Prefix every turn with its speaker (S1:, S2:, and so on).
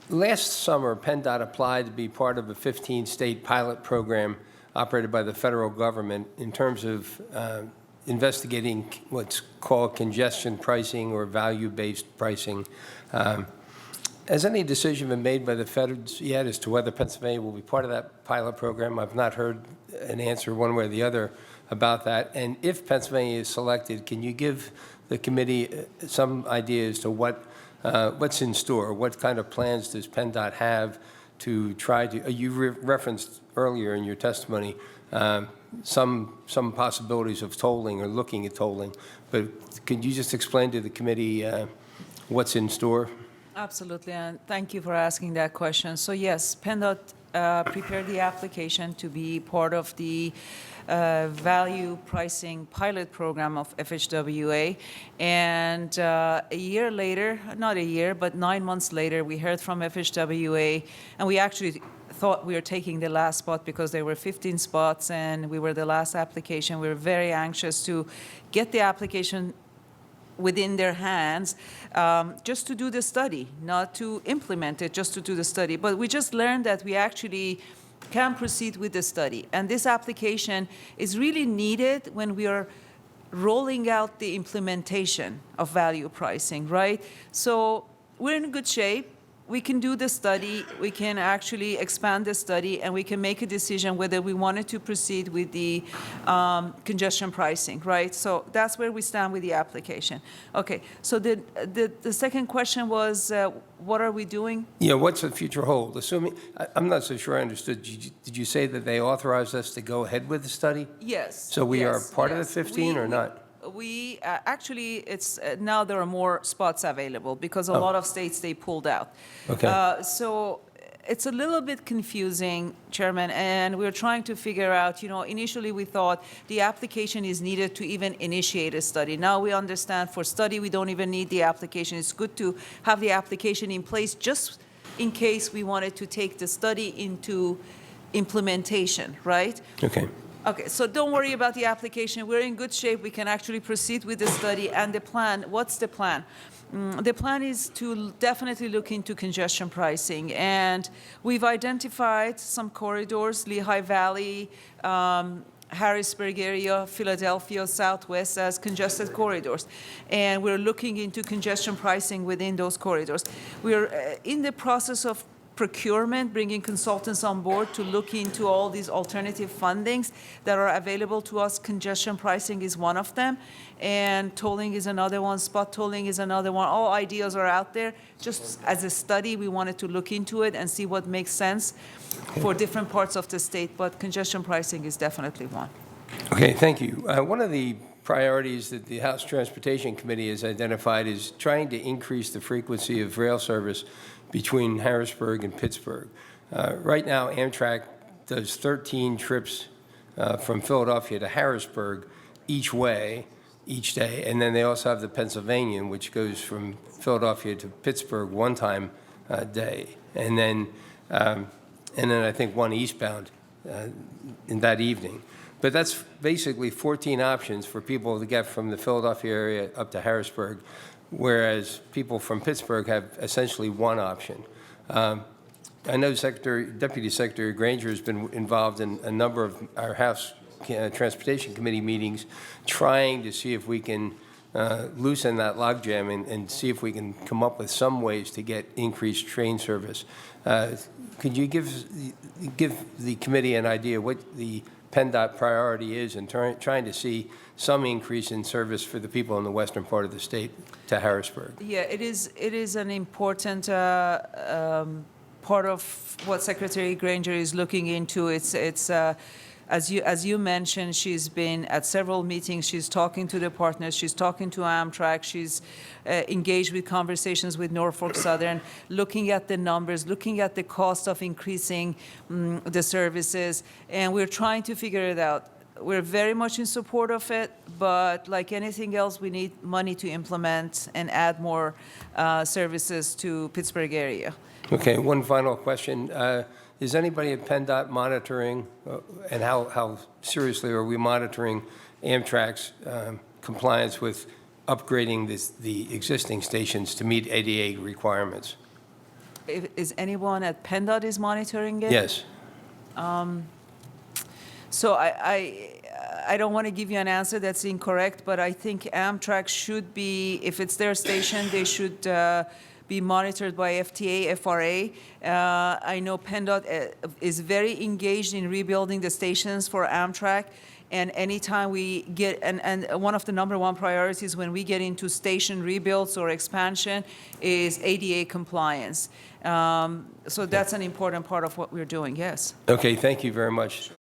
S1: Last summer, PennDOT applied to be part of a 15-state pilot program operated by the federal government in terms of investigating what's called congestion pricing or value-based pricing. Has any decision been made by the feds yet as to whether Pennsylvania will be part of that pilot program? I've not heard an answer one way or the other about that. And if Pennsylvania is selected, can you give the committee some idea as to what's in store? What kind of plans does PennDOT have to try to, you referenced earlier in your testimony some possibilities of tolling or looking at tolling, but could you just explain to the committee what's in store?
S2: Absolutely, and thank you for asking that question. So yes, PennDOT prepared the application to be part of the value pricing pilot program of FHWA. And a year later, not a year, but 9 months later, we heard from FHWA, and we actually thought we were taking the last spot because there were 15 spots and we were the last application. We were very anxious to get the application within their hands, just to do the study, not to implement it, just to do the study. But we just learned that we actually can proceed with the study. And this application is really needed when we are rolling out the implementation of value pricing, right? So we're in good shape. We can do the study, we can actually expand the study, and we can make a decision whether we wanted to proceed with the congestion pricing, right? So that's where we stand with the application. Okay, so the second question was, what are we doing?
S1: Yeah, what's the future hold? Assuming, I'm not so sure I understood. Did you say that they authorized us to go ahead with the study?
S2: Yes.
S1: So we are
S2: yes,
S1: part
S2: yes.
S1: of the 15 or not?
S2: We actually, it's now there are more spots available because a lot of states, they pulled out.
S1: Okay.
S2: So it's a little bit confusing, Chairman, and we're trying to figure out, initially we thought the application is needed to even initiate a study. Now we understand for study, we don't even need the application. It's good to have the application in place just in case we wanted to take the study into implementation, right?
S1: Okay.
S2: Okay, so don't worry about the application. We're in good shape. We can actually proceed with the study. And the plan, what's the plan? The plan is to definitely look into congestion pricing. And we've identified some corridors, Lehigh Valley, Harrisburg area, Philadelphia, Southwest as congested corridors. And we're looking into congestion pricing within those corridors. We're in the process of procurement, bringing consultants on board to look into all these alternative fundings that are available to us. Congestion pricing is one of them, and tolling is another one. Spot tolling is another one. All ideas are out there. Just as a study, we wanted to look into it and see what makes sense for different parts of the state, but congestion pricing is definitely one.
S1: Okay, thank you. One of the priorities that the House Transportation Committee has identified is trying to increase the frequency of rail service between Harrisburg and Pittsburgh. Right now, Amtrak does 13 trips from Philadelphia to Harrisburg each way, each day, and then they also have the Pennsylvanian, which goes from Philadelphia to Pittsburgh one time a day, and then I think one eastbound in that evening. But that's basically 14 options for people to get from the Philadelphia area up to Harrisburg, whereas people from Pittsburgh have essentially one option. I know Deputy Secretary Granger has been involved in a number of our House Transportation Committee meetings trying to see if we can loosen that logjam and see if we can come up with some ways to get increased train service. Could you give the committee an idea what the PennDOT priority is in trying to see some increase in service for the people in the western part of the state to Harrisburg?
S2: Yeah, it is an important part of what Secretary Granger is looking into. It's as you mentioned, she's been at several meetings. She's talking to the partners. She's talking to Amtrak. She's engaged with conversations with Norfolk Southern, looking at the numbers, looking at the cost of increasing the services, and we're trying to figure it out. We're very much in support of it, but like anything else, we need money to implement and add more services to Pittsburgh area.
S1: Okay, one final question. Is anybody at PennDOT monitoring, and how seriously are we monitoring Amtrak's compliance with upgrading the existing stations to meet ADA requirements?
S2: is anyone at PennDOT is monitoring it?
S1: Yes.
S2: So I don't want to give you an answer that's incorrect, but I think Amtrak should be, if it's their station, they should be monitored by FTA, FRA. I know PennDOT is very engaged in rebuilding the stations for Amtrak, and anytime we get, and one of the #1 priorities when we get into station rebuilds or expansion is ADA compliance. So that's an important part of what we're doing, yes.
S1: Okay, thank you very much.